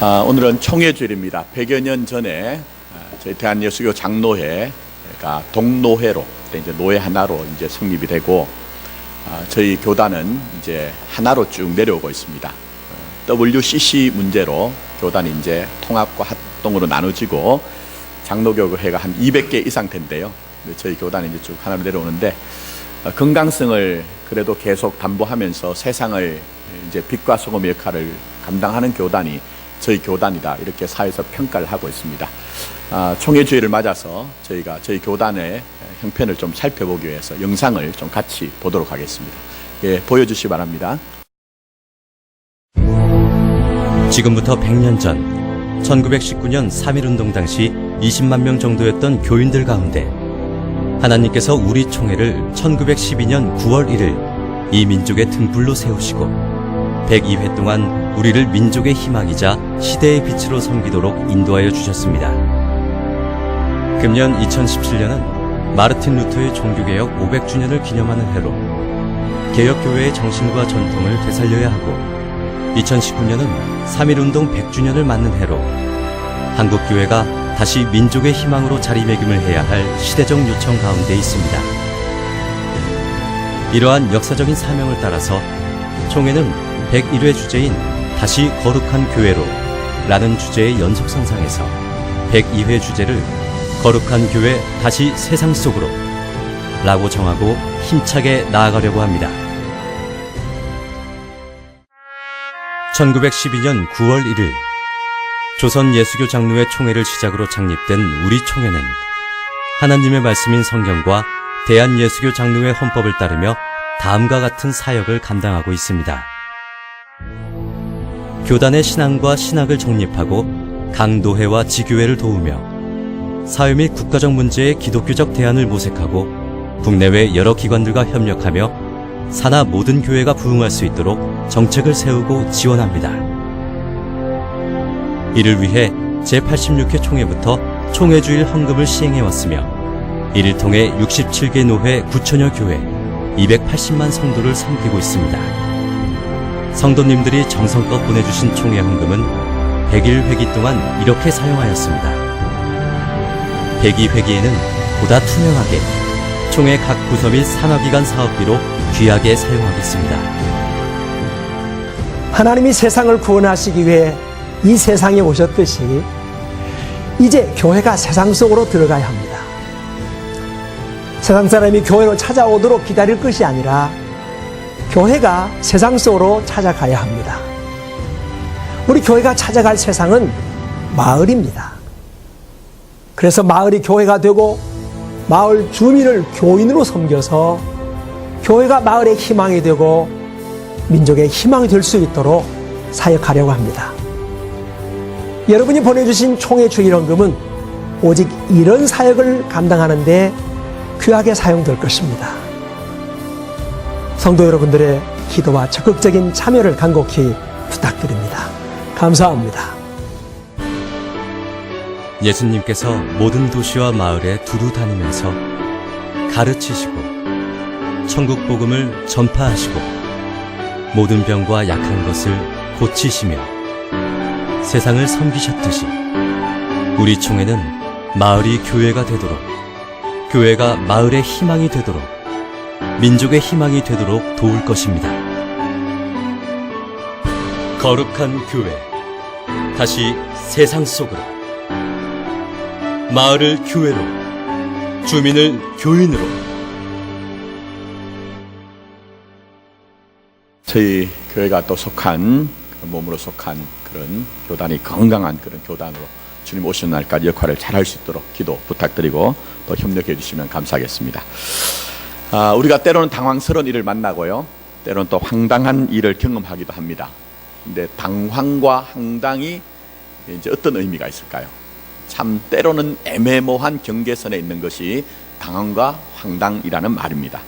오늘은 총회주일입니다. 100여 년 전에 저희 대한예수교 장로회가 동노회로 이제 노회 하나로 이제 성립이 되고 저희 교단은 이제 하나로 쭉 내려오고 있습니다. WCC 문제로 교단이 이제 통합과 합동으로 나눠지고 장로교회가 한 200개 이상 된대요. 저희 교단이 이제 쭉 하나로 내려오는데 건강성을 그래도 계속 담보하면서 세상을 이제 빛과 소금의 역할을 감당하는 교단이 저희 교단이다, 이렇게 사회에서 평가를 하고 있습니다. 총회주의를 맞아서 저희가 저희 교단의 형편을 좀 살펴보기 위해서 영상을 좀 같이 보도록 하겠습니다. 예, 보여주시기 바랍니다. 지금부터 100년 전 1919년 3.1운동 당시 20만 명 정도였던 교인들 가운데 하나님께서 우리 총회를 1912년 9월 1일 이 민족의 등불로 세우시고 102회 동안 우리를 민족의 희망이자 시대의 빛으로 섬기도록 인도하여 주셨습니다. 금년 2017년은 마르틴 루터의 종교개혁 500주년을 기념하는 해로 개혁교회의 정신과 전통을 되살려야 하고 2019년은 3.1운동 100주년을 맞는 해로 한국교회가 다시 민족의 희망으로 자리매김을 해야 할 시대적 요청 가운데 있습니다. 이러한 역사적인 사명을 따라서 총회는 101회 주제인 다시 거룩한 교회로 라는 주제의 연속성상에서 102회 주제를 거룩한 교회 다시 세상 속으로 라고 정하고 힘차게 나아가려고 합니다. 1912년 9월 1일 조선 예수교 장로회 총회를 시작으로 창립된 우리 총회는 하나님의 말씀인 성경과 대한예수교 장로회 헌법을 따르며 다음과 같은 사역을 감당하고 있습니다. 교단의 신앙과 신학을 정립하고 강도회와 지교회를 도우며 사회 및 국가적 문제의 기독교적 대안을 모색하고 국내외 여러 기관들과 협력하며 산하 모든 교회가 부흥할 수 있도록 정책을 세우고 지원합니다. 이를 위해 제86회 총회부터 총회주일 헌금을 시행해왔으며 이를 통해 67개 노회 9천여 교회 280만 성도를 섬기고 있습니다. 성도님들이 정성껏 보내주신 총회 헌금은 100일 회기 동안 이렇게 사용하였습니다. 102회기에는 보다 투명하게 총회 각 부서 및 산하기관 사업비로 귀하게 사용하겠습니다. 하나님이 세상을 구원하시기 위해 이 세상에 오셨듯이 이제 교회가 세상 속으로 들어가야 합니다. 세상 사람이 교회로 찾아오도록 기다릴 것이 아니라 교회가 세상 속으로 찾아가야 합니다. 우리 교회가 찾아갈 세상은 마을입니다. 그래서 마을이 교회가 되고 마을 주민을 교인으로 섬겨서 교회가 마을의 희망이 되고 민족의 희망이 될 수 있도록 사역하려고 합니다. 여러분이 보내주신 총회주일헌금은 오직 이런 사역을 감당하는 데 귀하게 사용될 것입니다. 성도 여러분들의 기도와 적극적인 참여를 간곡히 부탁드립니다. 감사합니다. 예수님께서 모든 도시와 마을에 두루 다니면서 가르치시고 천국 복음을 전파하시고 모든 병과 약한 것을 고치시며 세상을 섬기셨듯이 우리 총회는 마을이 교회가 되도록, 교회가 마을의 희망이 되도록, 민족의 희망이 되도록 도울 것입니다. 거룩한 교회, 다시 세상 속으로, 마을을 교회로, 주민을 교인으로. 저희 교회가 또 속한, 몸으로 속한 그런 교단이 건강한 그런 교단으로 주님 오시는 날까지 역할을 잘할 수 있도록 기도 부탁드리고 또 협력해 주시면 감사하겠습니다. 우리가 때로는 당황스러운 일을 만나고요, 때로는 또 황당한 일을 경험하기도 합니다. 근데 당황과 황당이 이제 어떤 의미가 있을까요? 참 때로는 애매모호한 경계선에 있는 것이 당황과 황당이라는 말입니다.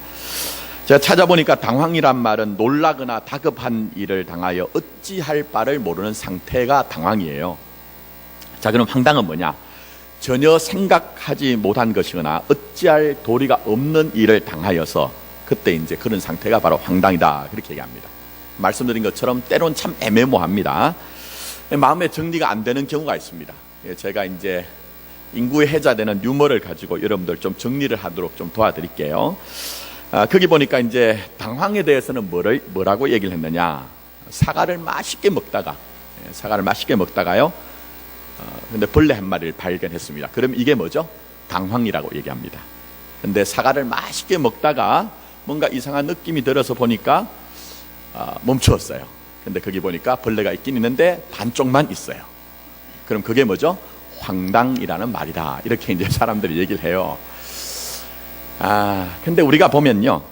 제가 찾아보니까 당황이란 말은 놀라거나 다급한 일을 당하여 어찌할 바를 모르는 상태가 당황이에요. 자, 그럼 황당은 뭐냐? 전혀 생각하지 못한 것이거나 어찌할 도리가 없는 일을 당하여서 그때 이제 그런 상태가 바로 황당이다, 그렇게 얘기합니다. 말씀드린 것처럼 때론 참 애매모호합니다. 마음의 정리가 안 되는 경우가 있습니다. 제가 이제 인구의 해자되는 유머를 가지고 여러분들 좀 정리를 하도록 좀 도와드릴게요. 거기 보니까 이제 당황에 대해서는 뭐라고 얘기를 했느냐. 사과를 맛있게 먹다가요. 근데 벌레 한 마리를 발견했습니다. 그럼 이게 뭐죠? 당황이라고 얘기합니다. 근데 사과를 맛있게 먹다가 뭔가 이상한 느낌이 들어서 보니까 멈추었어요. 근데 거기 보니까 벌레가 있긴 있는데 반쪽만 있어요. 그럼 그게 뭐죠? 황당이라는 말이다. 이렇게 이제 사람들이 얘기를 해요. 근데 우리가 보면요,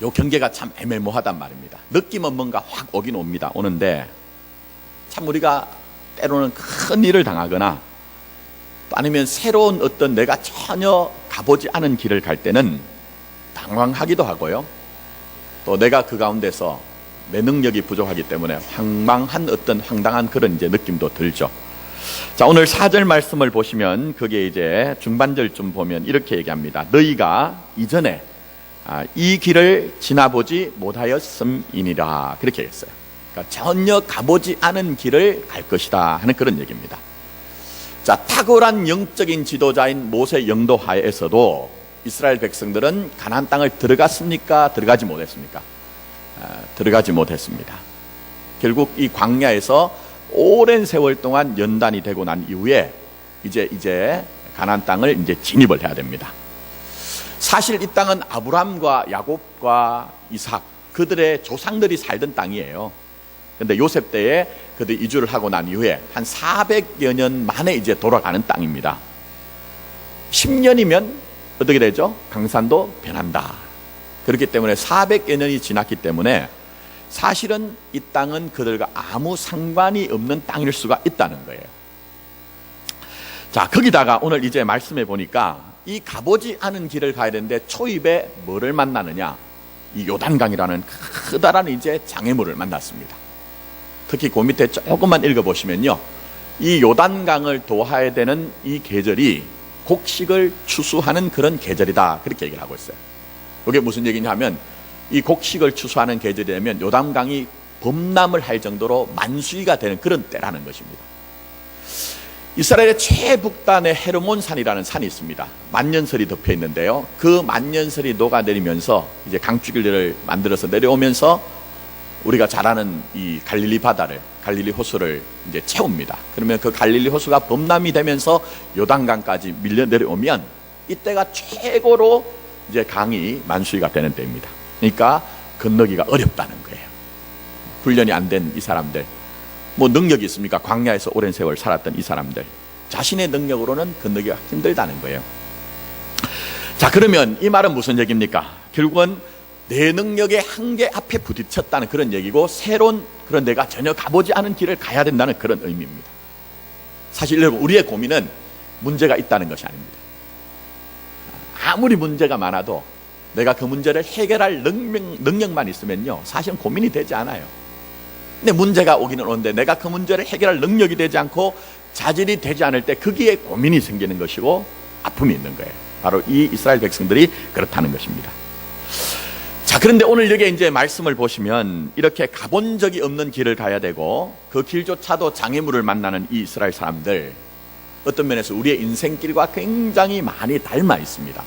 요 경계가 참 애매모호하단 말입니다. 느낌은 뭔가 확 오긴 오는데 참 우리가 때로는 큰 일을 당하거나 또 아니면 새로운 어떤 내가 전혀 가보지 않은 길을 갈 때는 당황하기도 하고요. 또 내가 그 가운데서 내 능력이 부족하기 때문에 황당한 그런 이제 느낌도 들죠. 자, 오늘 4절 말씀을 보시면 그게 이제 중반절쯤 보면 이렇게 얘기합니다. 너희가 이전에 이 길을 지나보지 못하였음이니라. 그렇게 했어요. 그러니까 전혀 가보지 않은 길을 갈 것이다 하는 그런 얘기입니다. 자, 탁월한 영적인 지도자인 모세 영도 하에서도 이스라엘 백성들은 가나안 땅을 들어갔습니까? 들어가지 못했습니까? 들어가지 못했습니다. 결국 이 광야에서 오랜 세월 동안 연단이 되고 난 이후에 이제 가나안 땅을 이제 진입을 해야 됩니다. 사실 이 땅은 아브라함과 야곱과 이삭 그들의 조상들이 살던 땅이에요. 근데 요셉 때에 그들이 이주를 하고 난 이후에 한 400여 년 만에 이제 돌아가는 땅입니다. 10년이면 어떻게 되죠? 강산도 변한다. 그렇기 때문에 400여 년이 지났기 때문에 사실은 이 땅은 그들과 아무 상관이 없는 땅일 수가 있다는 거예요. 자, 거기다가 오늘 이제 말씀해 보니까 이 가보지 않은 길을 가야 되는데 초입에 뭐를 만나느냐? 이 요단강이라는 커다란 이제 장애물을 만났습니다. 특히 그 밑에 조금만 읽어보시면요, 이 요단강을 도하야 되는 이 계절이 곡식을 추수하는 그런 계절이다, 그렇게 얘기를 하고 있어요. 이게 무슨 얘기냐 하면 이 곡식을 추수하는 계절이 되면 요단강이 범람을 할 정도로 만수위가 되는 그런 때라는 것입니다. 이스라엘의 최북단에 헤르몬산이라는 산이 있습니다. 만년설이 덮여 있는데요, 그 만년설이 녹아내리면서 이제 강줄기를 만들어서 내려오면서 우리가 잘 아는 이 갈릴리 바다를, 갈릴리 호수를 이제 채웁니다. 그러면 그 갈릴리 호수가 범람이 되면서 요단강까지 밀려 내려오면 이때가 최고로 이제 강이 만수위가 되는 때입니다. 그러니까 건너기가 어렵다는 거예요. 훈련이 안 된 이 사람들, 뭐 능력이 있습니까? 광야에서 오랜 세월 살았던 이 사람들, 자신의 능력으로는 건너기가 힘들다는 거예요. 자, 그러면 이 말은 무슨 얘기입니까? 결국은 내 능력의 한계 앞에 부딪혔다는 그런 얘기고, 새로운 그런 내가 전혀 가보지 않은 길을 가야 된다는 그런 의미입니다. 사실 여러분, 우리의 고민은 문제가 있다는 것이 아닙니다. 아무리 문제가 많아도 내가 그 문제를 해결할 능력만 있으면요, 사실은 고민이 되지 않아요. 근데 문제가 오기는 오는데 내가 그 문제를 해결할 능력이 되지 않고 자질이 되지 않을 때 거기에 고민이 생기는 것이고 아픔이 있는 거예요. 바로 이 이스라엘 백성들이 그렇다는 것입니다. 자, 그런데 오늘 여기 이제 말씀을 보시면 이렇게 가본 적이 없는 길을 가야 되고 그 길조차도 장애물을 만나는 이 이스라엘 사람들, 어떤 면에서 우리의 인생길과 굉장히 많이 닮아 있습니다.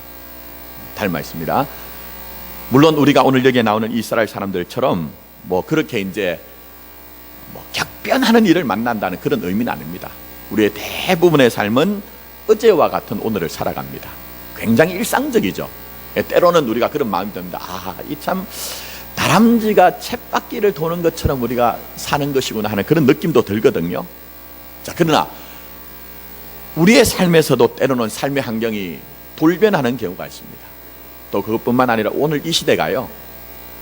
물론 우리가 오늘 여기에 나오는 이스라엘 사람들처럼 뭐 그렇게 이제 뭐 격변하는 일을 만난다는 그런 의미는 아닙니다. 우리의 대부분의 삶은 어제와 같은 오늘을 살아갑니다. 굉장히 일상적이죠. 때로는 우리가 그런 마음이 듭니다. 이 참 다람쥐가 쳇바퀴를 도는 것처럼 우리가 사는 것이구나 하는 그런 느낌도 들거든요. 자, 그러나 우리의 삶에서도 때로는 삶의 환경이 돌변하는 경우가 있습니다. 또 그것뿐만 아니라 오늘 이 시대가요,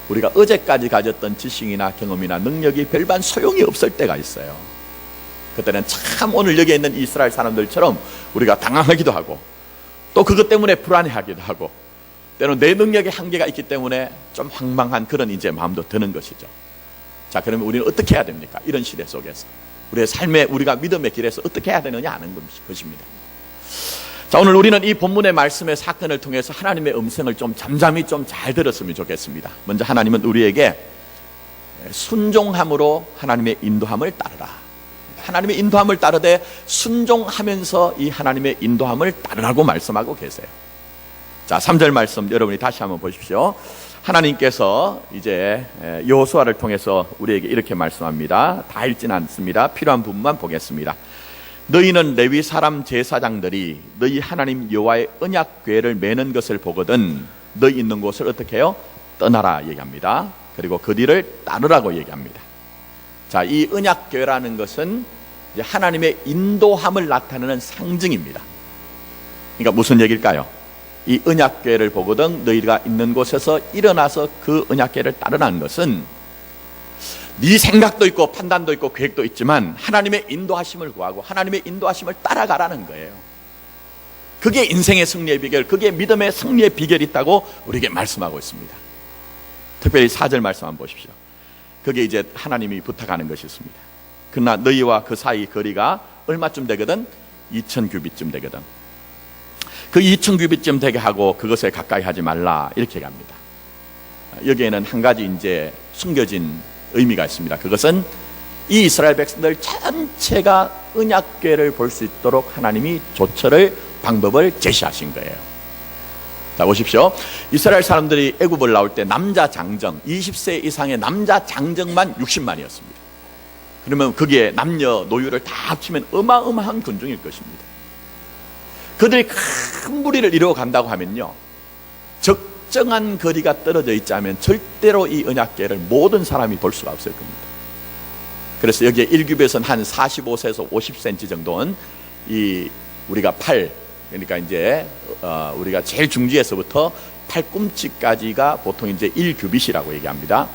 우리가 어제까지 가졌던 지식이나 경험이나 능력이 별반 소용이 없을 때가 있어요. 그때는 참 오늘 여기에 있는 이스라엘 사람들처럼 우리가 당황하기도 하고 또 그것 때문에 불안해하기도 하고 때로는 내 능력의 한계가 있기 때문에 좀 황망한 그런 이제 마음도 드는 것이죠. 자, 그러면 우리는 어떻게 해야 됩니까? 이런 시대 속에서 우리의 삶에, 우리가 믿음의 길에서 어떻게 해야 되느냐 하는 것입니다. 자, 오늘 우리는 이 본문의 말씀의 사건을 통해서 하나님의 음성을 좀 잠잠히 좀 잘 들었으면 좋겠습니다. 먼저 하나님은 우리에게 순종함으로 하나님의 인도함을 따르라. 하나님의 인도함을 따르되 순종하면서 이 하나님의 인도함을 따르라고 말씀하고 계세요. 자, 3절 말씀 여러분이 다시 한번 보십시오. 하나님께서 이제 여호수아를 통해서 우리에게 이렇게 말씀합니다. 다 읽지는 않습니다. 필요한 부분만 보겠습니다. 너희는 레위 사람 제사장들이 너희 하나님 여호와의 언약궤를 매는 것을 보거든 너희 있는 곳을 어떻게 해요? 떠나라 얘기합니다. 그리고 그 뒤를 따르라고 얘기합니다. 자, 이 언약궤라는 것은 이제 하나님의 인도함을 나타내는 상징입니다. 그러니까 무슨 얘기일까요? 이 언약궤를 보거든 너희가 있는 곳에서 일어나서 그 언약궤를 따르라는 것은 네 생각도 있고 판단도 있고 계획도 있지만 하나님의 인도하심을 구하고 하나님의 인도하심을 따라가라는 거예요. 그게 인생의 승리의 비결, 그게 믿음의 승리의 비결이 있다고 우리에게 말씀하고 있습니다. 특별히 4절 말씀 한번 보십시오. 그게 이제 하나님이 부탁하는 것이 있습니다. 그러나 너희와 그 사이 거리가 얼마쯤 되거든? 2000규빗쯤 되거든. 그 2000규빗쯤 되게 하고 그것에 가까이 하지 말라 이렇게 얘기합니다. 여기에는 한 가지 이제 숨겨진 의미가 있습니다. 그것은 이 이스라엘 백성들 전체가 언약궤를 볼 수 있도록 하나님이 조처를 방법을 제시하신 거예요. 자, 보십시오. 이스라엘 사람들이 애굽을 나올 때 남자 장정 20세 이상의 남자 장정만 60만이었습니다. 그러면 거기에 남녀 노유를 다 합치면 어마어마한 군중일 것입니다. 그들이 큰 무리를 이루어 간다고 하면요, 적정한 거리가 떨어져 있지 않으면 절대로 이 언약궤를 모든 사람이 볼 수가 없을 겁니다. 그래서 여기에 1규빗은 한 45세에서 50cm 정도는 이 우리가 팔, 그러니까 이제 우리가 제일 중지에서부터 팔꿈치까지가 보통 이제 1규빗이라고 얘기합니다.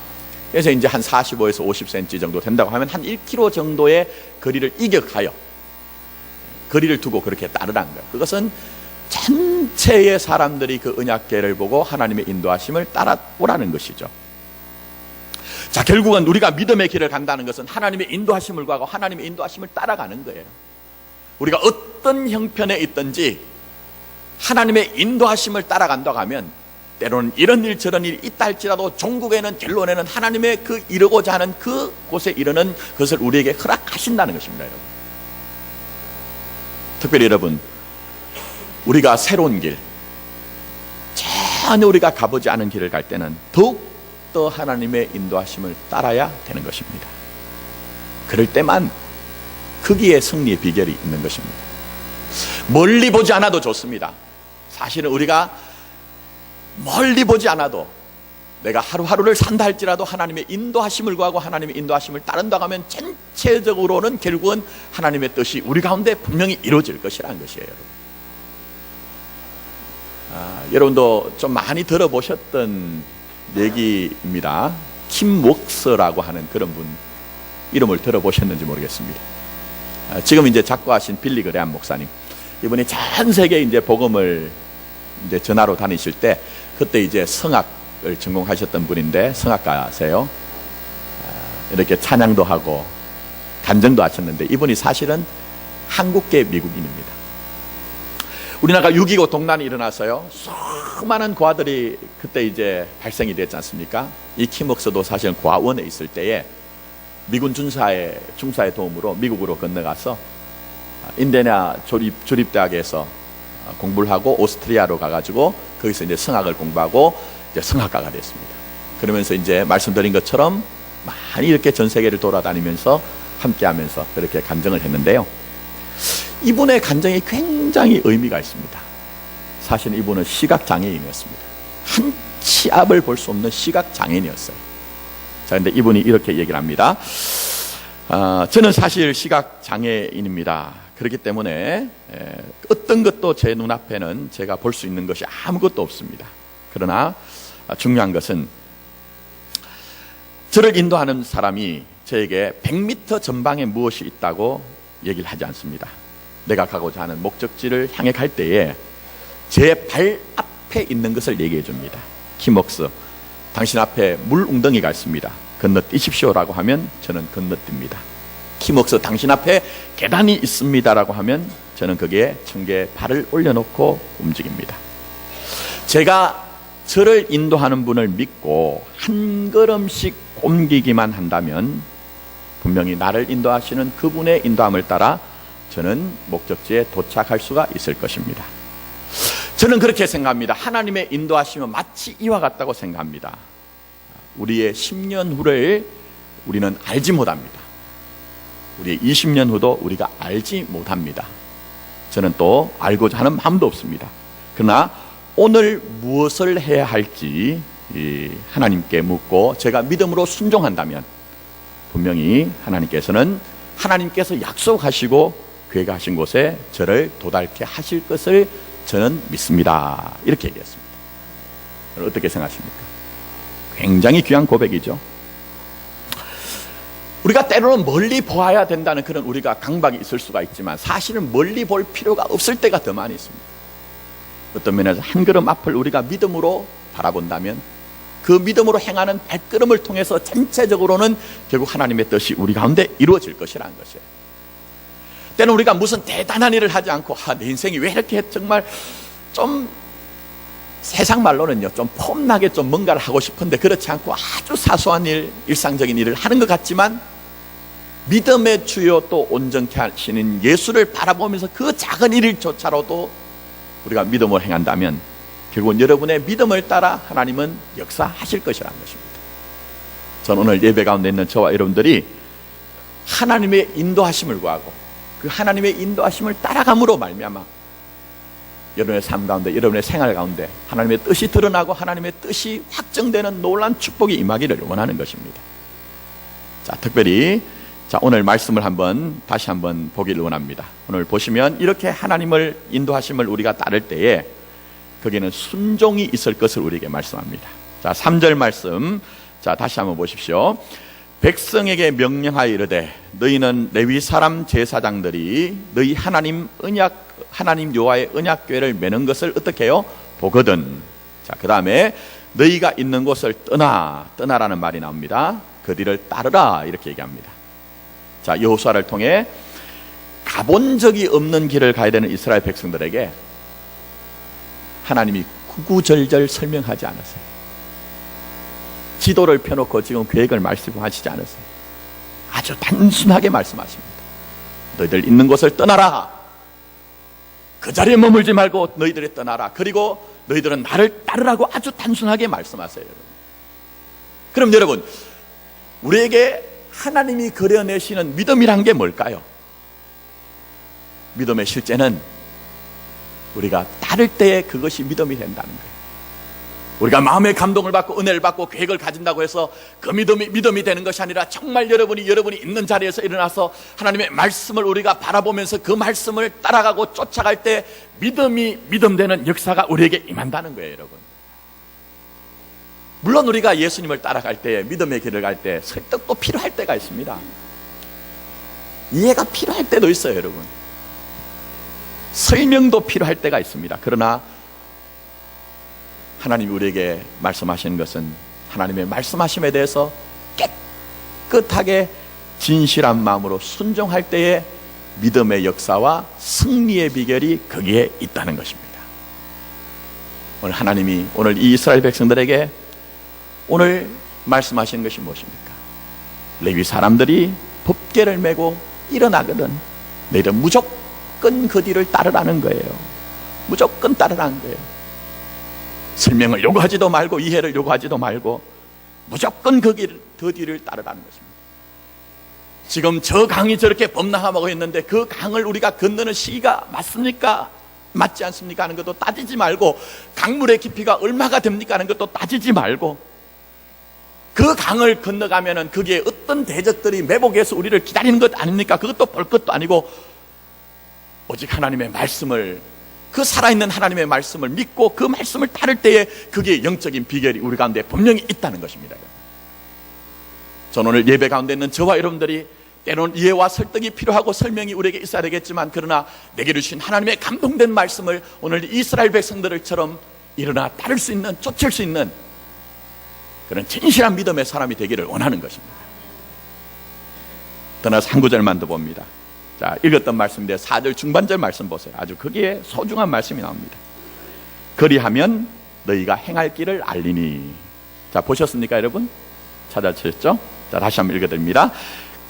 그래서 이제 한 45에서 50cm 정도 된다고 하면 한 1km 정도의 거리를 이격하여 거리를 두고 그렇게 따르라는 거예요. 그것은 전체의 사람들이 그 언약궤를 보고 하나님의 인도하심을 따라오라는 것이죠. 자, 결국은 우리가 믿음의 길을 간다는 것은 하나님의 인도하심을 구하고 하나님의 인도하심을 따라가는 거예요. 우리가 어떤 형편에 있든지 하나님의 인도하심을 따라간다고 하면 때로는 이런 일 저런 일이 있다 할지라도 종국에는 결론에는 하나님의 그 이루고자 하는 그 곳에 이르는 것을 우리에게 허락하신다는 것입니다. 여러분, 특별히 여러분, 우리가 새로운 길, 전혀 우리가 가보지 않은 길을 갈 때는 더욱더 하나님의 인도하심을 따라야 되는 것입니다. 그럴 때만 거기에 승리의 비결이 있는 것입니다. 멀리 보지 않아도 좋습니다. 사실은 우리가 멀리 보지 않아도 내가 하루하루를 산다 할지라도 하나님의 인도하심을 구하고 하나님의 인도하심을 따른다고 하면 전체적으로는 결국은 하나님의 뜻이 우리 가운데 분명히 이루어질 것이라는 것이에요. 여러분도 좀 많이 들어보셨던 얘기입니다. 킴 웍서라고 하는 그런 분 이름을 들어보셨는지 모르겠습니다. 지금 이제 작고하신 빌리 그레암 목사님, 이분이 전 세계 이제 복음을 이제 전하러 다니실 때 그때 이제 성악을 전공하셨던 분인데 성악가세요. 이렇게 찬양도 하고 간증도 하셨는데 이분이 사실은 한국계 미국인입니다. 우리나라가 6.25 동란이 일어나서요, 수많은 고아들이 그때 이제 발생이 됐지 않습니까? 이 킴웍서도 사실은 고아원에 있을 때에 미군 중사의 도움으로 미국으로 건너가서 인디애나 조립대학에서 공부를 하고 오스트리아로 가가지고 거기서 이제 성악을 공부하고 이제 성악가가 됐습니다. 그러면서 이제 말씀드린 것처럼 많이 이렇게 전 세계를 돌아다니면서 함께하면서 그렇게 간증을 했는데요. 이분의 간증이 굉장히 의미가 있습니다. 사실 이분은 시각장애인이었습니다. 한 치 앞을 볼 수 없는 시각장애인이었어요. 자, 근데 이분이 이렇게 얘기를 합니다. 저는 사실 시각장애인입니다. 그렇기 때문에 어떤 것도 제 눈앞에는 제가 볼 수 있는 것이 아무것도 없습니다. 그러나 중요한 것은 저를 인도하는 사람이 저에게 100m 전방에 무엇이 있다고 얘기를 하지 않습니다. 내가 가고자 하는 목적지를 향해 갈 때에 제 발 앞에 있는 것을 얘기해 줍니다. 킴웍서, 당신 앞에 물 웅덩이가 있습니다. 건너뛰십시오라고 하면 저는 건너뜁니다. 킴웍서, 당신 앞에 계단이 있습니다라고 하면 저는 거기에 청개에 발을 올려놓고 움직입니다. 제가 저를 인도하는 분을 믿고 한 걸음씩 옮기기만 한다면 분명히 나를 인도하시는 그분의 인도함을 따라 저는 목적지에 도착할 수가 있을 것입니다. 저는 그렇게 생각합니다. 하나님의 인도하심은 마치 이와 같다고 생각합니다. 우리의 10년 후를 우리는 알지 못합니다. 우리의 20년 후도 우리가 알지 못합니다. 저는 또 알고자 하는 마음도 없습니다. 그러나 오늘 무엇을 해야 할지 하나님께 묻고 제가 믿음으로 순종한다면 분명히 하나님께서 약속하시고 계획하신 곳에 저를 도달케 하실 것을 저는 믿습니다. 이렇게 얘기했습니다. 어떻게 생각하십니까? 굉장히 귀한 고백이죠. 우리가 때로는 멀리 보아야 된다는 그런 우리가 강박이 있을 수가 있지만 사실은 멀리 볼 필요가 없을 때가 더 많이 있습니다. 어떤 면에서 한 걸음 앞을 우리가 믿음으로 바라본다면 그 믿음으로 행하는 발걸음을 통해서 전체적으로는 결국 하나님의 뜻이 우리 가운데 이루어질 것이라는 것이에요. 때는 우리가 무슨 대단한 일을 하지 않고 내 인생이 왜 이렇게 정말 좀 세상 말로는요 좀 폼나게 좀 뭔가를 하고 싶은데 그렇지 않고 아주 사소한 일, 일상적인 일을 하는 것 같지만 믿음의 주요 또 온전케 하시는 예수를 바라보면서 그 작은 일조차로도 우리가 믿음으로 행한다면 결국은 여러분의 믿음을 따라 하나님은 역사하실 것이라는 것입니다. 저는 오늘 예배 가운데 있는 저와 여러분들이 하나님의 인도하심을 구하고 그 하나님의 인도하심을 따라감으로 말미암아 여러분의 삶 가운데 여러분의 생활 가운데 하나님의 뜻이 드러나고 하나님의 뜻이 확정되는 놀라운 축복이 임하기를 원하는 것입니다. 자, 특별히 오늘 말씀을 다시 한번 보기를 원합니다. 오늘 보시면 이렇게 하나님을 인도하심을 우리가 따를 때에 거기에는 순종이 있을 것을 우리에게 말씀합니다. 자, 3절 말씀. 자, 다시 한번 보십시오. 백성에게 명령하여 이르되 너희는 레위 사람 제사장들이 너희 하나님 여호와의 언약궤를 매는 것을 어떻게 해요? 보거든. 자, 그 다음에 너희가 있는 곳을 떠나라는 말이 나옵니다. 그 뒤를 따르라 이렇게 얘기합니다. 자, 여호수아를 통해 가본 적이 없는 길을 가야 되는 이스라엘 백성들에게 하나님이 구구절절 설명하지 않았어요. 지도를 펴놓고 지금 계획을 말씀하시지 않았어요. 아주 단순하게 말씀하십니다. 너희들 있는 곳을 떠나라. 그 자리에 머물지 말고 너희들이 떠나라. 그리고 너희들은 나를 따르라고 아주 단순하게 말씀하세요. 그럼 여러분, 우리에게 하나님이 그려내시는 믿음이란 게 뭘까요? 믿음의 실제는 우리가 따를 때에 그것이 믿음이 된다는 거예요. 우리가 마음의 감동을 받고 은혜를 받고 계획을 가진다고 해서 그 믿음이 되는 것이 아니라 정말 여러분이 있는 자리에서 일어나서 하나님의 말씀을 우리가 바라보면서 그 말씀을 따라가고 쫓아갈 때 믿음 되는 역사가 우리에게 임한다는 거예요, 여러분. 물론 우리가 예수님을 따라갈 때 믿음의 길을 갈 때 설득도 필요할 때가 있습니다. 이해가 필요할 때도 있어요, 여러분. 설명도 필요할 때가 있습니다. 그러나 하나님이 우리에게 말씀하시는 것은 하나님의 말씀하심에 대해서 깨끗하게 진실한 마음으로 순종할 때에 믿음의 역사와 승리의 비결이 거기에 있다는 것입니다. 오늘 하나님이 오늘 이 이스라엘 백성들에게 오늘 말씀하시는 것이 무엇입니까? 레위 사람들이 법궤를 메고 일어나거든 너희들 무조건 그 뒤를 따르라는 거예요. 무조건 따르라는 거예요. 설명을 요구하지도 말고 이해를 요구하지도 말고 무조건 그 뒤를 따르라는 것입니다. 지금 저 강이 저렇게 범람하고 있는데 그 강을 우리가 건너는 시기가 맞습니까? 맞지 않습니까? 하는 것도 따지지 말고 강물의 깊이가 얼마가 됩니까? 하는 것도 따지지 말고 그 강을 건너가면은 거기에 어떤 대적들이 매복해서 우리를 기다리는 것 아닙니까? 그것도 볼 것도 아니고 오직 하나님의 말씀을 그 살아있는 하나님의 말씀을 믿고 그 말씀을 따를 때에 그게 영적인 비결이 우리 가운데 분명히 있다는 것입니다. 저는 오늘 예배 가운데 있는 저와 여러분들이 때로는 이해와 설득이 필요하고 설명이 우리에게 있어야 되겠지만 그러나 내게 주신 하나님의 감동된 말씀을 오늘 이스라엘 백성들처럼 일어나 따를 수 있는 쫓을 수 있는 그런 진실한 믿음의 사람이 되기를 원하는 것입니다. 떠나서 한 구절만 더 봅니다. 자, 읽었던 말씀인데 4절 중반절 말씀 보세요. 아주 거기에 소중한 말씀이 나옵니다. 그리하면 너희가 행할 길을 알리니. 자, 보셨습니까 여러분? 찾아주셨죠? 자, 다시 한번 읽어드립니다.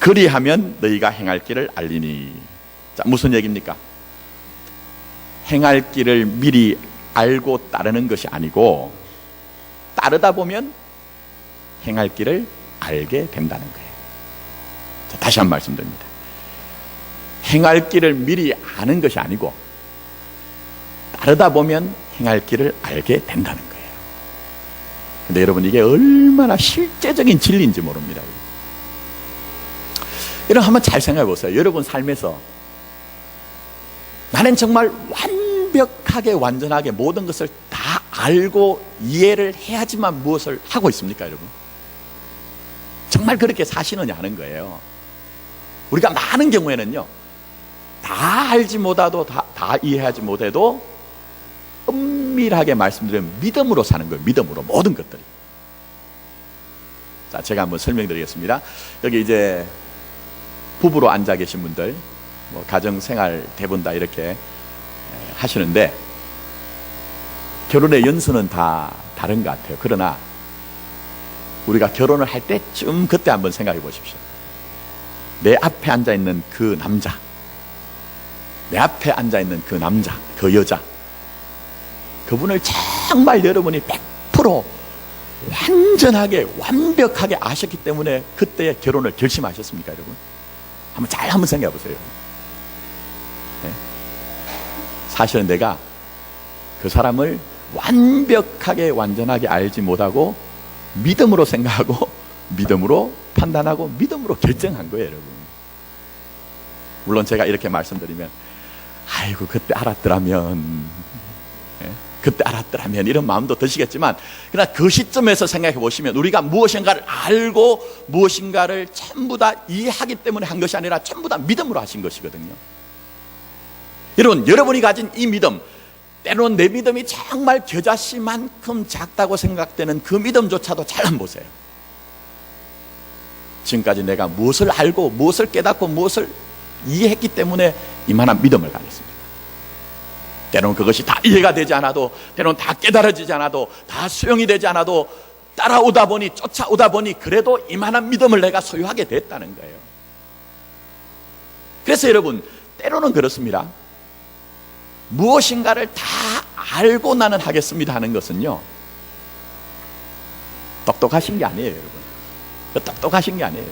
그리하면 너희가 행할 길을 알리니. 자, 무슨 얘기입니까? 행할 길을 미리 알고 따르는 것이 아니고 따르다 보면 행할 길을 알게 된다는 거예요. 자, 다시 한 번 말씀드립니다. 행할 길을 미리 아는 것이 아니고 따르다 보면 행할 길을 알게 된다는 거예요. 근데 여러분, 이게 얼마나 실제적인 진리인지 모릅니다. 여러분, 한번 잘 생각해 보세요. 여러분 삶에서 나는 정말 완벽하게 완전하게 모든 것을 다 알고 이해를 해야지만 무엇을 하고 있습니까, 여러분? 정말 그렇게 사시느냐 하는 거예요. 우리가 많은 경우에는요, 다 알지 못하도 다 이해하지 못해도 은밀하게 말씀드리면 믿음으로 사는 거예요. 믿음으로 모든 것들이. 자, 제가 한번 설명드리겠습니다. 여기 이제 부부로 앉아 계신 분들, 뭐 가정생활 대부분 다 이렇게 하시는데 결혼의 연수는 다 다른 것 같아요. 그러나 우리가 결혼을 할 때쯤 그때 한번 생각해 보십시오. 내 앞에 앉아 있는 그 남자, 내 앞에 앉아 있는 그 남자, 그 여자, 그분을 정말 여러분이 100% 완전하게 완벽하게 아셨기 때문에 그때 결혼을 결심하셨습니까, 여러분? 한번 생각해 보세요. 네? 사실은 내가 그 사람을 완벽하게 완전하게 알지 못하고 믿음으로 생각하고 믿음으로 판단하고 믿음으로 결정한 거예요, 여러분. 물론 제가 이렇게 말씀드리면 아이고 그때 알았더라면, 그때 알았더라면 이런 마음도 드시겠지만, 그러나 그 시점에서 생각해 보시면 우리가 무엇인가를 알고 무엇인가를 전부 다 이해하기 때문에 한 것이 아니라 전부 다 믿음으로 하신 것이거든요. 여러분, 여러분이 가진 이 믿음, 때로는 내 믿음이 정말 겨자씨만큼 작다고 생각되는 그 믿음조차도 잘 한번 보세요. 지금까지 내가 무엇을 알고 무엇을 깨닫고 무엇을 이해했기 때문에 이만한 믿음을 가졌습니다. 때로는 그것이 다 이해가 되지 않아도, 때로는 다 깨달아지지 않아도, 다 수용이 되지 않아도 따라오다 보니, 쫓아오다 보니 그래도 이만한 믿음을 내가 소유하게 됐다는 거예요. 그래서 여러분, 때로는 그렇습니다. 무엇인가를 다 알고 나는 하겠습니다 하는 것은요, 똑똑하신 게 아니에요, 여러분. 똑똑하신 게 아니에요.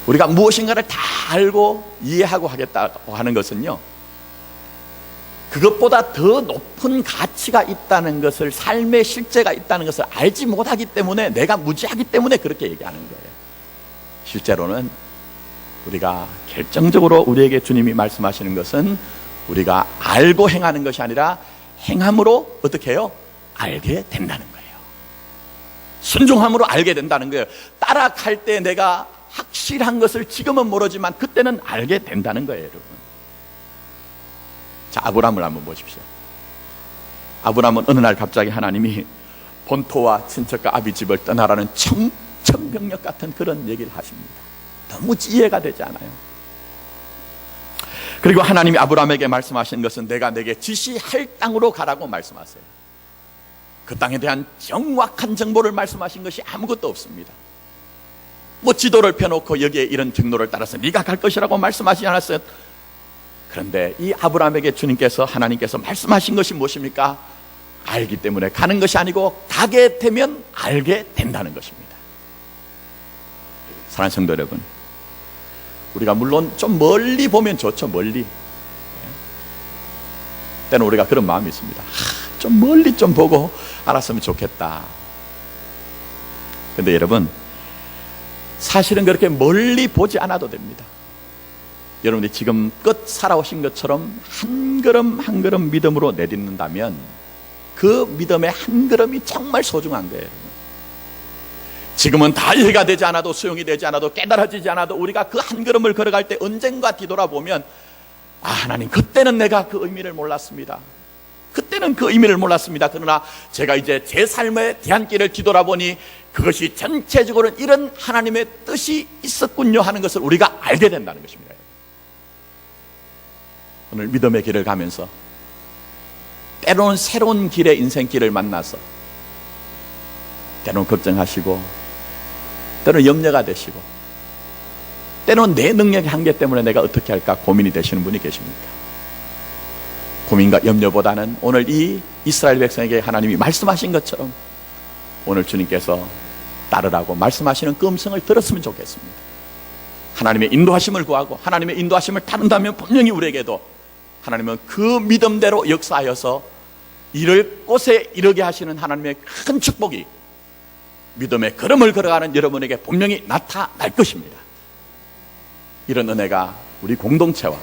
우리가 무엇인가를 다 알고 이해하고 하겠다고 하는 것은요, 그것보다 더 높은 가치가 있다는 것을, 삶의 실제가 있다는 것을 알지 못하기 때문에, 내가 무지하기 때문에 그렇게 얘기하는 거예요. 실제로는 우리가 결정적으로 우리에게 주님이 말씀하시는 것은 우리가 알고 행하는 것이 아니라 행함으로 어떻게 해요? 알게 된다는 거예요. 순종함으로 알게 된다는 거예요. 따라갈 때 내가 확실한 것을 지금은 모르지만 그때는 알게 된다는 거예요, 여러분. 자, 아브라함을 한번 보십시오. 아브라함은 어느 날 갑자기 하나님이 본토와 친척과 아비 집을 떠나라는 청천벽력 같은 그런 얘기를 하십니다. 너무 이해가 되지 않아요. 그리고 하나님이 아브라함에게 말씀하신 것은 내가 내게 지시할 땅으로 가라고 말씀하세요. 그 땅에 대한 정확한 정보를 말씀하신 것이 아무것도 없습니다. 뭐 지도를 펴놓고 여기에 이런 경로를 따라서 네가 갈 것이라고 말씀하시지 않았어요. 그런데 이 아브라함에게 주님께서, 하나님께서 말씀하신 것이 무엇입니까? 알기 때문에 가는 것이 아니고 가게 되면 알게 된다는 것입니다. 사랑하는 성도 여러분, 우리가 물론 좀 멀리 보면 좋죠. 멀리. 때는 우리가 그런 마음이 있습니다. 좀 멀리 좀 보고 알았으면 좋겠다. 근데 여러분, 사실은 그렇게 멀리 보지 않아도 됩니다. 여러분들이 지금껏 살아오신 것처럼 한 걸음 한 걸음 믿음으로 내딛는다면 그 믿음의 한 걸음이 정말 소중한 거예요. 지금은 다 이해가 되지 않아도, 수용이 되지 않아도, 깨달아지지 않아도 우리가 그 한 걸음을 걸어갈 때 언젠가 뒤돌아보면, 아, 하나님, 그때는 내가 그 의미를 몰랐습니다. 그때는 그 의미를 몰랐습니다. 그러나 제가 이제 제 삶의 대안길을 뒤돌아보니 그것이 전체적으로 이런 하나님의 뜻이 있었군요 하는 것을 우리가 알게 된다는 것입니다. 오늘 믿음의 길을 가면서 때로는 새로운 길의 인생길을 만나서 때로는 걱정하시고 때로는 염려가 되시고 때로는 내 능력의 한계 때문에 내가 어떻게 할까 고민이 되시는 분이 계십니까? 고민과 염려보다는 오늘 이 이스라엘 백성에게 하나님이 말씀하신 것처럼 오늘 주님께서 따르라고 말씀하시는 그 음성을 들었으면 좋겠습니다. 하나님의 인도하심을 구하고 하나님의 인도하심을 따른다면 분명히 우리에게도 하나님은 그 믿음대로 역사하여서 이를 곳에 이르게 하시는 하나님의 큰 축복이 믿음의 걸음을 걸어가는 여러분에게 분명히 나타날 것입니다. 이런 은혜가 우리 공동체와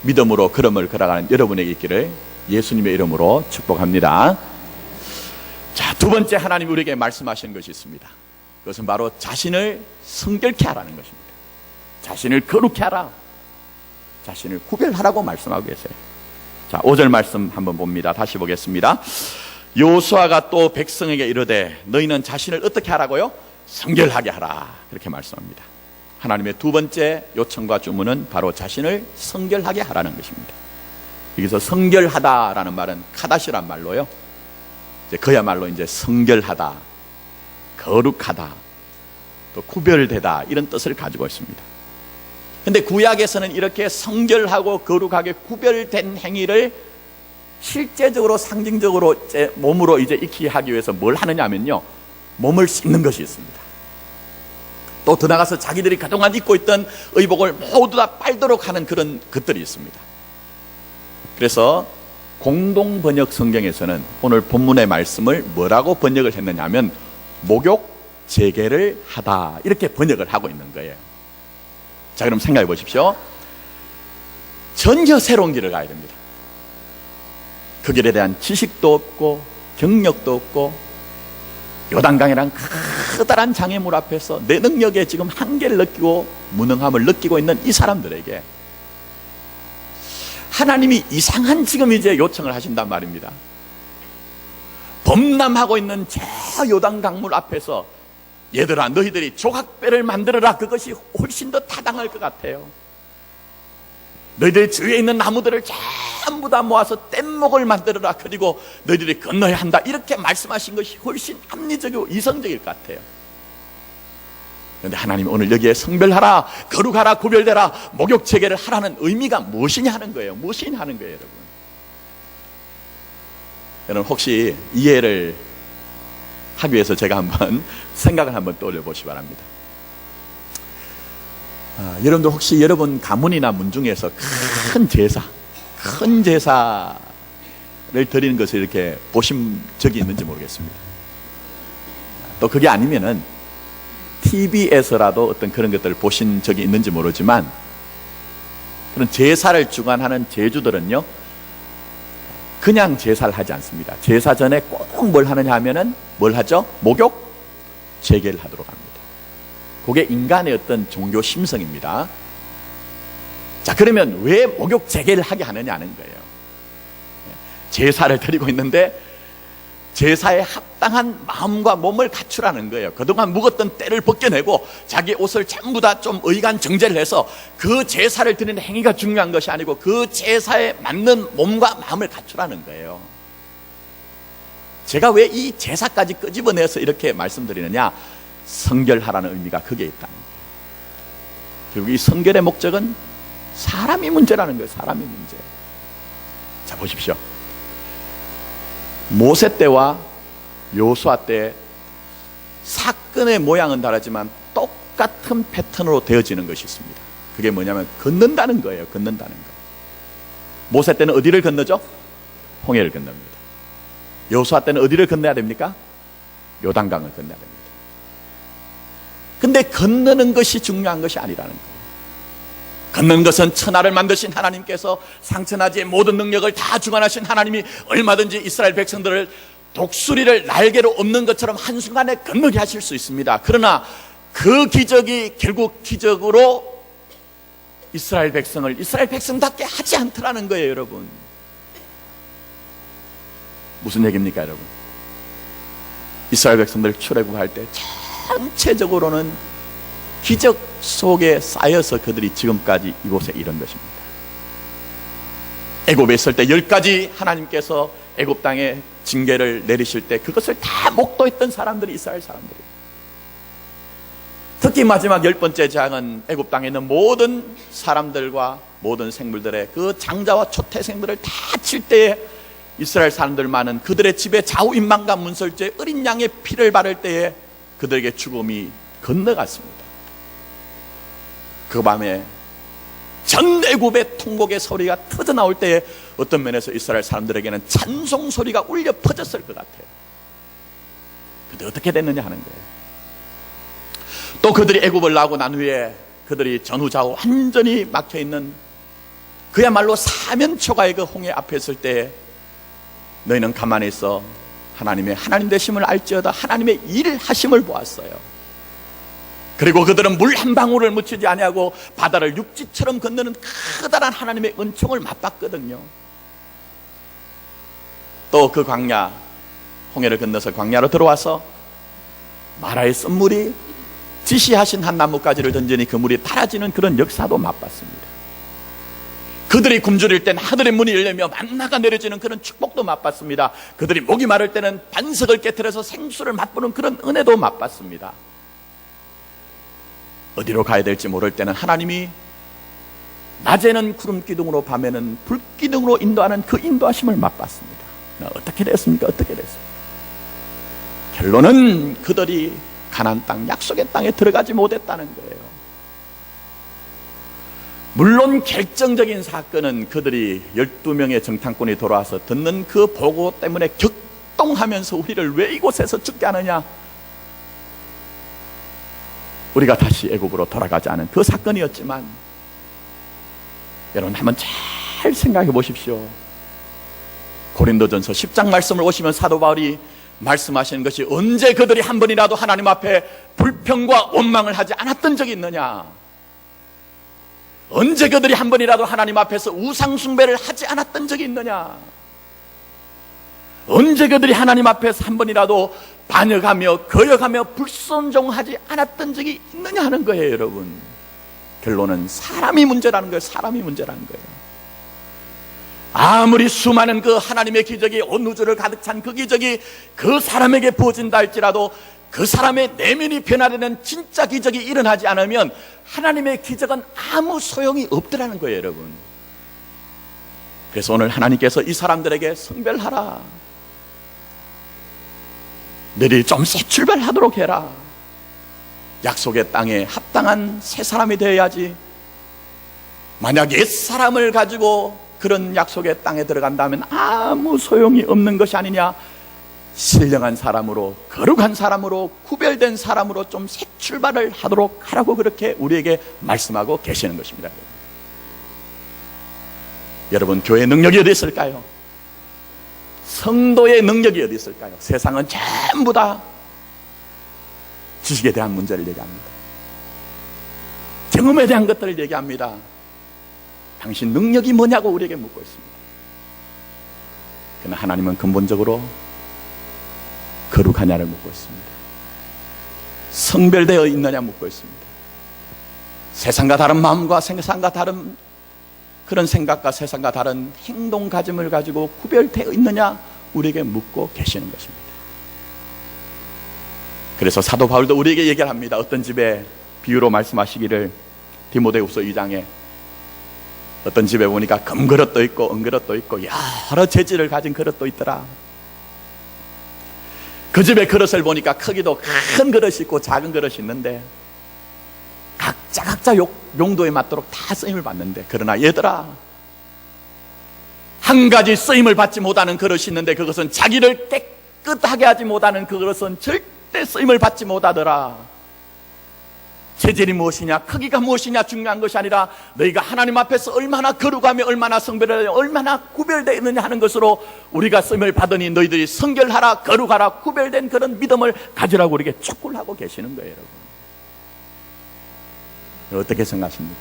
믿음으로 걸음을 걸어가는 여러분에게 있기를 예수님의 이름으로 축복합니다. 자, 두 번째 하나님이 우리에게 말씀하시는 것이 있습니다. 그것은 바로 자신을 성결케 하라는 것입니다. 자신을 거룩케 하라, 자신을 구별하라고 말씀하고 계세요. 자, 5절 말씀 한번 봅니다. 다시 보겠습니다. 여호수아가 또 백성에게 이르되 너희는 자신을 어떻게 하라고요? 성결하게 하라, 그렇게 말씀합니다. 하나님의 두 번째 요청과 주문은 바로 자신을 성결하게 하라는 것입니다. 여기서 성결하다라는 말은 카다시란 말로요, 그야말로 이제 성결하다, 거룩하다, 또 구별되다, 이런 뜻을 가지고 있습니다. 근데 구약에서는 이렇게 성결하고 거룩하게 구별된 행위를 실제적으로 상징적으로 몸으로 이제 익히게 하기 위해서 뭘 하느냐면요, 몸을 씻는 것이 있습니다. 또 더 나가서 자기들이 그동안 입고 있던 의복을 모두 다 빨도록 하는 그런 것들이 있습니다. 그래서 공동 번역 성경에서는 오늘 본문의 말씀을 뭐라고 번역을 했느냐 하면 목욕 재개를 하다, 이렇게 번역을 하고 있는 거예요. 자, 그럼 생각해 보십시오. 전혀 새로운 길을 가야 됩니다. 그 길에 대한 지식도 없고 경력도 없고 요단강이란 커다란 장애물 앞에서 내 능력에 지금 한계를 느끼고 무능함을 느끼고 있는 이 사람들에게 하나님이 이상한 지금 이제 요청을 하신단 말입니다. 범람하고 있는 저 요단강물 앞에서 얘들아, 너희들이 조각배를 만들어라. 그것이 훨씬 더 타당할 것 같아요. 너희들 주위에 있는 나무들을 전부 다 모아서 뗏목을 만들어라. 그리고 너희들이 건너야 한다. 이렇게 말씀하신 것이 훨씬 합리적이고 이성적일 것 같아요. 그런데 하나님 오늘 여기에 성별하라, 거룩하라, 구별되라, 목욕 체계를 하라는 의미가 무엇이냐 하는 거예요. 무엇이냐 하는 거예요, 여러분. 여러분 혹시 이해를 하기 위해서 제가 한번 생각을 한번 떠올려 보시기 바랍니다. 여러분들 혹시 여러분 가문이나 문중에서 큰 제사를 드리는 것을 이렇게 보신 적이 있는지 모르겠습니다. 또 그게 아니면은 TV에서라도 어떤 그런 것들을 보신 적이 있는지 모르지만 그런 제사를 주관하는 제주들은요, 그냥 제사를 하지 않습니다. 제사 전에 꼭 뭘 하느냐 하면은 뭘 하죠? 목욕 재개를 하도록 합니다. 그게 인간의 어떤 종교 심성입니다. 자, 그러면 왜 목욕 재개를 하게 하느냐는 거예요. 제사를 드리고 있는데 제사에 합당한 마음과 몸을 갖추라는 거예요. 그동안 묵었던 때를 벗겨내고 자기 옷을 전부 다 좀 의간 정제를 해서 그 제사를 드리는 행위가 중요한 것이 아니고 그 제사에 맞는 몸과 마음을 갖추라는 거예요. 제가 왜 이 제사까지 끄집어내서 이렇게 말씀드리느냐, 성결하라는 의미가 거기에 있다는 거예요. 결국 이 성결의 목적은 사람이 문제라는 거예요. 사람이 문제. 자, 보십시오. 모세 때와 여호수아 때 사건의 모양은 다르지만 똑같은 패턴으로 되어지는 것이 있습니다. 그게 뭐냐면 걷는다는 거예요. 걷는다는 거. 모세 때는 어디를 건너죠? 홍해를 건넙니다. 여호수아 때는 어디를 건너야 됩니까? 요단강을 건너야 됩니다. 근데 건너는 것이 중요한 것이 아니라는 거예요. 걷는 것은 천하를 만드신 하나님께서 상천하지의 모든 능력을 다 주관하신 하나님이 얼마든지 이스라엘 백성들을 독수리를 날개로 엎는 것처럼 한순간에 건너게 하실 수 있습니다. 그러나 그 기적이 결국 기적으로 이스라엘 백성을 이스라엘 백성답게 하지 않더라는 거예요, 여러분. 무슨 얘기입니까, 여러분? 이스라엘 백성들 출애굽할 때 전체적으로는 기적 속에 쌓여서 그들이 지금까지 이곳에 이른 것입니다. 애굽에 있을 때 10가지 하나님께서 애굽 땅에 징계를 내리실 때 그것을 다 목도했던 사람들이 이스라엘 사람들이에요. 특히 마지막 10번째 재앙은 애굽 땅에 있는 모든 사람들과 모든 생물들의 그 장자와 초태생들을 다 칠 때에 이스라엘 사람들만은 그들의 집에 좌우인망과 문설주에 어린 양의 피를 바를 때에 그들에게 죽음이 건너갔습니다. 그 밤에 전 애굽의 통곡의 소리가 터져 나올 때에 어떤 면에서 이스라엘 사람들에게는 찬송 소리가 울려 퍼졌을 것 같아요. 근데 어떻게 됐느냐 하는 거예요. 또 그들이 애굽을 나오고 난 후에 그들이 전후좌우 완전히 막혀있는 그야말로 사면초가의 그 홍해 앞에 있을 때 너희는 가만히 있어 하나님의 하나님 되심을 알지어다 하나님의 일하심을 보았어요. 그리고 그들은 물 한 방울을 묻히지 아니하고 바다를 육지처럼 건너는 커다란 하나님의 은총을 맛봤거든요. 또 그 광야 홍해를 건너서 광야로 들어와서 마라의 쓴물이 지시하신 한 나뭇가지를 던지니 그 물이 달아지는 그런 역사도 맛봤습니다. 그들이 굶주릴 땐 하늘의 문이 열리며 만나가 내려지는 그런 축복도 맛봤습니다. 그들이 목이 마를 때는 반석을 깨트려서 생수를 맛보는 그런 은혜도 맛봤습니다. 어디로 가야 될지 모를 때는 하나님이 낮에는 구름 기둥으로 밤에는 불 기둥으로 인도하는 그 인도하심을 맛봤습니다. 어떻게 됐습니까? 어떻게 됐습니까? 결론은 그들이 가나안 땅 약속의 땅에 들어가지 못했다는 거예요. 물론 결정적인 사건은 그들이 12명의 정탐꾼이 돌아와서 듣는 그 보고 때문에 격동하면서 우리를 왜 이곳에서 죽게 하느냐, 우리가 다시 애굽으로 돌아가지 않은 그 사건이었지만, 여러분 한번 잘 생각해 보십시오. 고린도전서 10장 말씀을 오시면 사도 바울이 말씀하시는 것이, 언제 그들이 한 번이라도 하나님 앞에 불평과 원망을 하지 않았던 적이 있느냐, 언제 그들이 한 번이라도 하나님 앞에서 우상 숭배를 하지 않았던 적이 있느냐, 언제 그들이 하나님 앞에서 한 번이라도 반역하며 거역하며 불순종하지 않았던 적이 있느냐 하는 거예요. 여러분, 결론은 사람이 문제라는 거예요. 사람이 문제라는 거예요. 아무리 수많은 그 하나님의 기적이 온 우주를 가득 찬 그 기적이 그 사람에게 부어진다 할지라도 그 사람의 내면이 변화되는 진짜 기적이 일어나지 않으면 하나님의 기적은 아무 소용이 없더라는 거예요. 여러분, 그래서 오늘 하나님께서 이 사람들에게 성별하라, 너희들이 좀 새 출발하도록 해라, 약속의 땅에 합당한 새 사람이 되어야지, 만약 옛 사람을 가지고 그런 약속의 땅에 들어간다면 아무 소용이 없는 것이 아니냐, 신령한 사람으로, 거룩한 사람으로, 구별된 사람으로 좀 새 출발을 하도록 하라고 그렇게 우리에게 말씀하고 계시는 것입니다. 여러분, 교회의 능력이 어디 있을까요? 성도의 능력이 어디 있을까요? 세상은 전부 다 지식에 대한 문제를 얘기합니다. 경험에 대한 것들을 얘기합니다. 당신 능력이 뭐냐고 우리에게 묻고 있습니다. 그러나 하나님은 근본적으로 거룩하냐를 묻고 있습니다. 성별되어 있느냐 묻고 있습니다. 세상과 다른 마음과 세상과 다른 그런 생각과 세상과 다른 행동가짐을 가지고 구별되어 있느냐 우리에게 묻고 계시는 것입니다. 그래서 사도 바울도 우리에게 얘기를 합니다. 어떤 집에 비유로 말씀하시기를, 디모데후서 2장에 어떤 집에 보니까 금그릇도 있고 은그릇도 있고 여러 재질을 가진 그릇도 있더라. 그 집의 그릇을 보니까 크기도 큰 그릇이 있고 작은 그릇이 있는데 각자 용도에 맞도록 다 쓰임을 받는데, 그러나 얘들아, 한 가지 쓰임을 받지 못하는 그릇이 있는데 그것은 자기를 깨끗하게 하지 못하는 그 그릇은 절대 쓰임을 받지 못하더라. 재질이 무엇이냐, 크기가 무엇이냐 중요한 것이 아니라 너희가 하나님 앞에서 얼마나 거룩하며 얼마나 성별하며 얼마나 구별되어 있느냐 하는 것으로 우리가 쓰임을 받으니 너희들이 성결하라, 거룩하라, 구별된 그런 믿음을 가지라고 우리에게 촉구를 하고 계시는 거예요. 여러분, 어떻게 생각하십니까?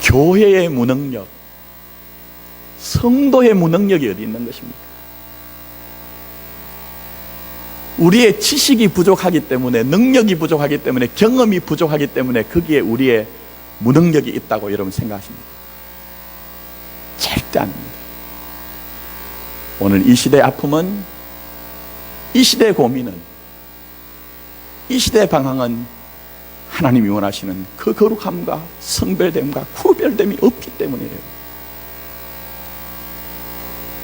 교회의 무능력, 성도의 무능력이 어디 있는 것입니까? 우리의 지식이 부족하기 때문에, 능력이 부족하기 때문에, 경험이 부족하기 때문에 거기에 우리의 무능력이 있다고 여러분 생각하십니까? 절대 아닙니다. 오늘 이 시대의 아픔은 이 시대의 고민은, 이 시대의 방향은 하나님이 원하시는 그 거룩함과 성별됨과 구별됨이 없기 때문이에요.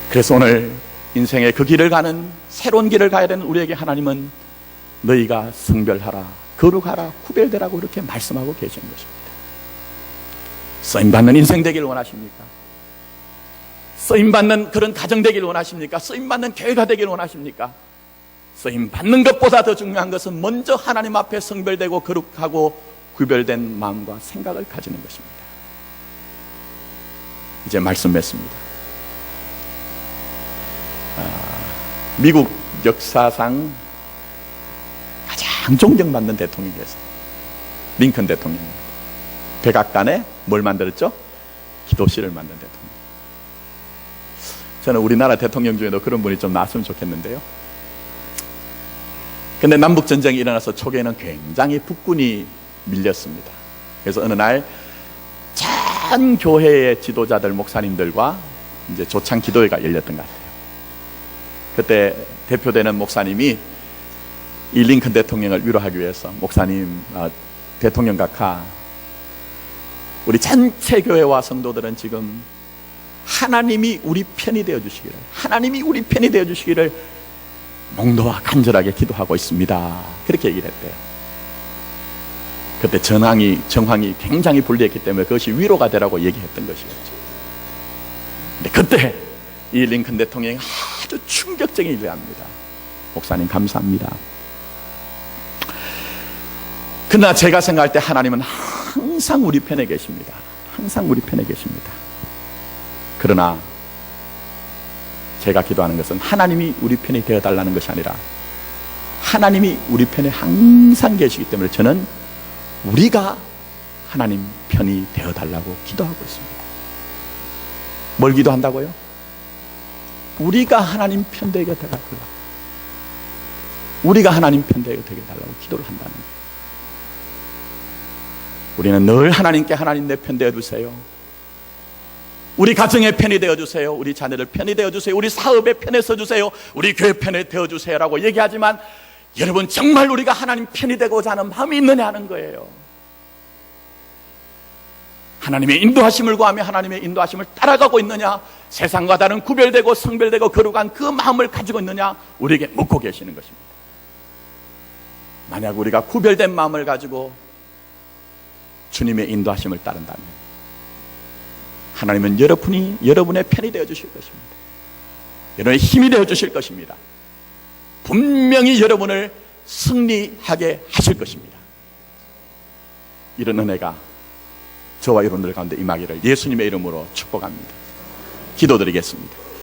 그래서 오늘 인생의 그 길을 가는, 새로운 길을 가야 되는 우리에게 하나님은 너희가 성별하라, 거룩하라, 구별되라고 이렇게 말씀하고 계시는 것입니다. 쓰임받는 인생 되기를 원하십니까? 쓰임받는 그런 가정 되기를 원하십니까? 쓰임받는 교회가 되기를 원하십니까? 쓰임받는 것보다 더 중요한 것은 먼저 하나님 앞에 성별되고 거룩하고 구별된 마음과 생각을 가지는 것입니다. 이제 말씀 맺습니다. 미국 역사상 가장 존경받는 대통령이었어요. 링컨 대통령입니다. 백악관에 뭘 만들었죠? 기도실을 만든 대통령. 저는 우리나라 대통령 중에도 그런 분이 좀 나왔으면 좋겠는데요. 근데 남북전쟁이 일어나서 초기에는 굉장히 북군이 밀렸습니다. 그래서 어느 날 전 교회의 지도자들, 목사님들과 이제 조창 기도회가 열렸던 것 같아요. 그때 대표되는 목사님이 이 링컨 대통령을 위로하기 위해서, 목사님, 대통령 각하, 우리 전체 교회와 성도들은 지금 하나님이 우리 편이 되어주시기를, 하나님이 우리 편이 되어주시기를 목도와 간절하게 기도하고 있습니다. 그렇게 얘기를 했대요. 그때 정황이 굉장히 불리했기 때문에 그것이 위로가 되라고 얘기했던 것이었죠. 근데 그때 이 링컨 대통령이 아주 충격적인 일을 합니다. 목사님 감사합니다. 그러나 제가 생각할 때 하나님은 항상 우리 편에 계십니다. 항상 우리 편에 계십니다. 그러나 제가 기도하는 것은 하나님이 우리 편이 되어달라는 것이 아니라 하나님이 우리 편에 항상 계시기 때문에 저는 우리가 하나님 편이 되어달라고 기도하고 있습니다. 뭘 기도한다고요? 우리가 하나님 편 되게 되어달라고, 우리가 하나님 편 되게 되어달라고 기도를 한다는 거예요. 우리는 늘 하나님께 하나님 내 편 되어주세요, 우리 가정의 편이 되어주세요, 우리 자녀들 편이 되어주세요, 우리 사업의 편에 서주세요, 우리 교회 편에 되어주세요 라고 얘기하지만 여러분 정말 우리가 하나님 편이 되고자 하는 마음이 있느냐 하는 거예요. 하나님의 인도하심을 구하며 하나님의 인도하심을 따라가고 있느냐, 세상과 다른 구별되고 성별되고 거룩한 그 마음을 가지고 있느냐, 우리에게 묻고 계시는 것입니다. 만약 우리가 구별된 마음을 가지고 주님의 인도하심을 따른다면 하나님은 여러분의 편이 되어 주실 것입니다. 여러분의 힘이 되어 주실 것입니다. 분명히 여러분을 승리하게 하실 것입니다. 이런 은혜가 저와 여러분들 가운데 임하기를 예수님의 이름으로 축복합니다. 기도드리겠습니다.